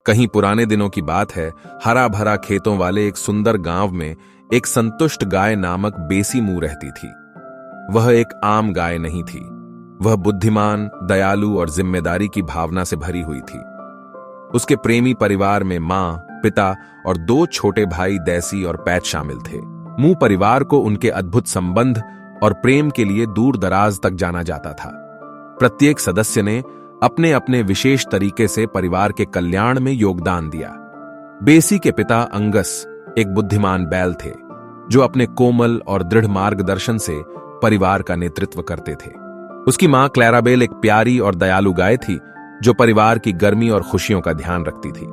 कहीं पुराने दिनों की बात है, हरा भरा खेतों वाले एक सुंदर गांव में एक संतुष्ट गाय नामक बेसी मुंह रहती थी। वह एक आम गाय नहीं थी। वह बुद्धिमान, दयालु और जिम्मेदारी की भावना से भरी हुई थी। उसके प्रेमी परिवार में मां, पिता और 2 छोटे भाई देसी और पैच शामिल थे। मुंह परिवार को उनके अद्भुत संबंध और प्रेम के लिए दूर दराज तक जाना जाता था। प्रत्येक सदस्य ने अपने अपने विशेष तरीके से परिवार के कल्याण में योगदान दिया। बेसी के पिता अंगस एक बुद्धिमान बैल थे, जो अपने कोमल और दृढ़ मार्गदर्शन से परिवार का नेतृत्व करते थे। उसकी मां क्लैराबेल एक प्यारी और दयालु गाय थी, जो परिवार की गर्मी और खुशियों का ध्यान रखती थी।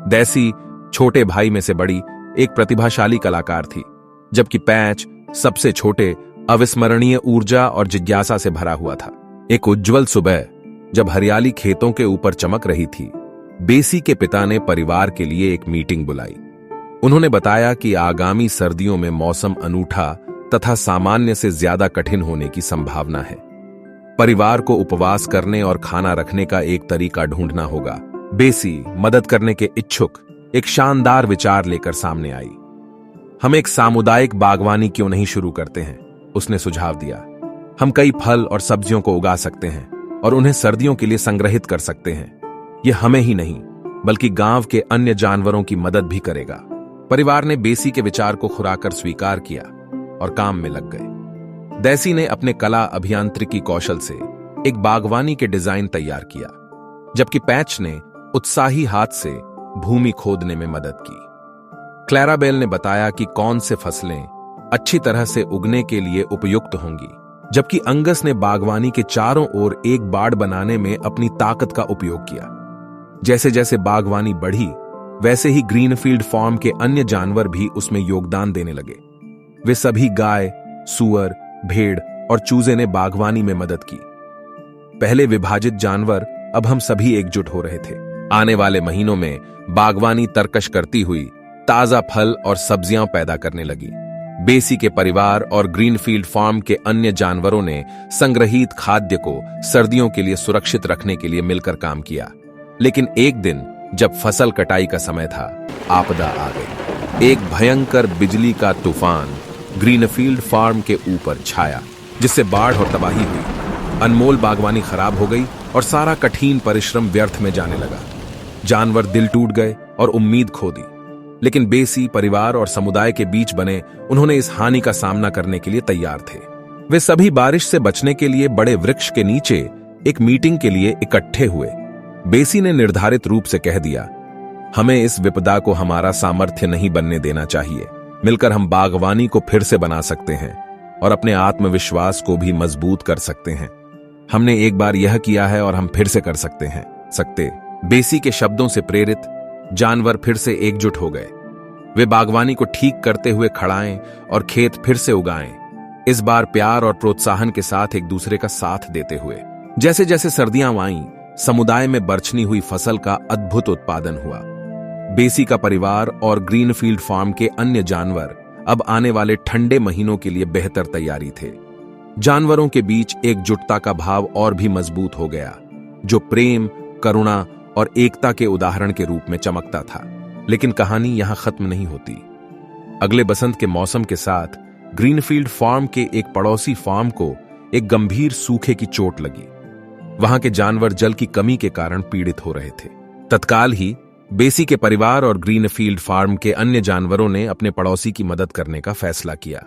देसी छोटे भाई में से बड़ी एक प्रतिभाशाली कलाकार थी, जबकि पैच सबसे छोटे अविस्मरणीय ऊर्जा और जिज्ञासा से भरा हुआ था। एक उज्जवल सुबह जब हरियाली खेतों के ऊपर चमक रही थी, बेसी के पिता ने परिवार के लिए एक मीटिंग बुलाई। उन्होंने बताया कि आगामी सर्दियों में मौसम अनूठा तथा सामान्य से ज्यादा कठिन होने की संभावना है। परिवार को उपवास करने और खाना रखने का एक तरीका ढूंढना होगा। बेसी मदद करने के इच्छुक एक शानदार विचार लेकर सामने आई। हम एक सामुदायिक बागवानी क्यों नहीं शुरू करते हैं, उसने सुझाव दिया। हम कई फल और सब्जियों को उगा सकते हैं और उन्हें सर्दियों के लिए संग्रहित कर सकते हैं। यह हमें ही नहीं बल्कि गांव के अन्य जानवरों की मदद भी करेगा। परिवार ने बेसी के विचार को खुराकर स्वीकार किया और काम में लग गए। देसी ने अपने कला अभियांत्रिकी कौशल से एक बागवानी के डिजाइन तैयार किया, जबकि पैच ने उत्साही हाथ से भूमि खोदने में मदद की। क्लैराबेल ने बताया कि कौन से फसलें अच्छी तरह से उगने के लिए उपयुक्त होंगी, जबकि अंगस ने बागवानी के चारों ओर एक बाड़ बनाने में अपनी ताकत का उपयोग किया। जैसे जैसे बागवानी बढ़ी, वैसे ही ग्रीनफील्ड फार्म के अन्य जानवर भी उसमें योगदान देने लगे। वे सभी गाय, सूअर, भेड़ और चूजे ने बागवानी में मदद की। पहले विभाजित जानवर, अब हम सभी एकजुट हो रहे थे। आने वाले महीनों में बागवानी तरकश करती हुई ताजा फल और सब्जियां पैदा करने लगी। बेसी के परिवार और ग्रीनफील्ड फार्म के अन्य जानवरों ने संग्रहित खाद्य को सर्दियों के लिए सुरक्षित रखने के लिए मिलकर काम किया। लेकिन एक दिन जब फसल कटाई का समय था, आपदा आ गई। एक भयंकर बिजली का तूफान ग्रीनफील्ड फार्म के ऊपर छाया, जिससे बाढ़ और तबाही हुई। अनमोल बागवानी खराब हो गई और सारा कठिन परिश्रम व्यर्थ में जाने लगा। जानवर दिल टूट गए और उम्मीद खो दी। लेकिन बेसी परिवार और समुदाय के बीच बने उन्होंने इस हानि का सामना करने के लिए तैयार थे। वे सभी बारिश से बचने के लिए बड़े वृक्ष के नीचे एक मीटिंग के लिए इकट्ठे हुए। बेसी ने निर्धारित रूप से कह दिया, हमें इस विपदा को हमारा सामर्थ्य नहीं बनने देना चाहिए। मिलकर हम बागवानी को फिर से बना सकते हैं और अपने आत्मविश्वास को भी मजबूत कर सकते हैं। हमने एक बार यह किया है और हम फिर से कर सकते हैं। बेसी के शब्दों से प्रेरित जानवर फिर से एकजुट हो गए। वे बागवानी को ठीक करते हुए खड़ाएं और खेत फिर से उगाएं, इस बार प्यार और प्रोत्साहन के साथ एक दूसरे का साथ देते हुए। जैसे जैसे सर्दियां आईं, समुदाय में बरछनी हुई फसल का अद्भुत उत्पादन हुआ। बेसी का परिवार और ग्रीनफील्ड फार्म के अन्य जानवर अब आने वाले ठंडे महीनों के लिए बेहतर तैयारी थे। जानवरों के बीच एकजुटता का भाव और भी मजबूत हो गया, जो प्रेम, करुणा और एकता के उदाहरण के रूप में चमकता था। लेकिन कहानी यहां खत्म नहीं होती। अगले बसंत के मौसम के साथ ग्रीनफील्ड फार्म के एक पड़ोसी फार्म को एक गंभीर सूखे की चोट लगी। वहां के जानवर जल की कमी के कारण पीड़ित हो रहे थे। तत्काल ही बेसी के परिवार और ग्रीनफील्ड फार्म के अन्य जानवरों ने अपने पड़ोसी की मदद करने का फैसला किया।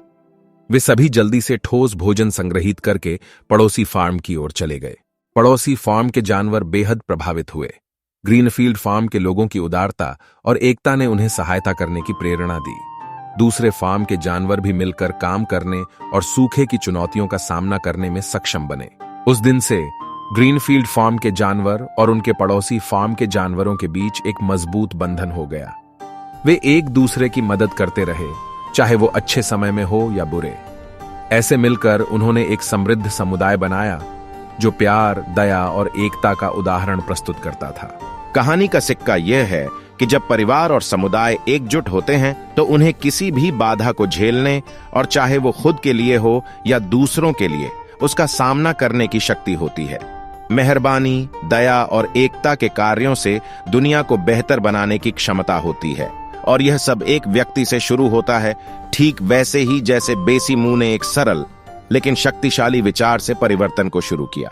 वे सभी जल्दी से ठोस भोजन संग्रहित करके पड़ोसी फार्म की ओर चले गए। पड़ोसी फार्म के जानवर बेहद प्रभावित हुए। ग्रीनफील्ड फार्म के लोगों की उदारता और एकता ने उन्हें सहायता करने की प्रेरणा दी। दूसरे फार्म के जानवर भी मिलकर काम करने और सूखे की चुनौतियों का सामना करने में सक्षम बने। उस दिन से ग्रीनफील्ड फार्म के जानवर और उनके पड़ोसी फार्म के जानवरों के बीच एक मजबूत बंधन हो गया। वे एक दूसरे की मदद करते रहे, चाहे वो अच्छे समय में हो या बुरे। ऐसे मिलकर उन्होंने एक समृद्ध समुदाय बनाया, जो प्यार, दया और एकता का उदाहरण प्रस्तुत करता था। कहानी का सिक्का यह है कि जब परिवार और समुदाय एकजुट होते हैं तो उन्हें किसी भी बाधा को झेलने और चाहे वो खुद के लिए हो या दूसरों के लिए, उसका सामना करने की शक्ति होती है। मेहरबानी, दया और एकता के कार्यों से दुनिया को बेहतर बनाने की क्षमता होती है, और यह सब एक व्यक्ति से शुरू होता है, ठीक वैसे ही जैसे बेसी मू ने एक सरल लेकिन शक्तिशाली विचार से परिवर्तन को शुरू किया।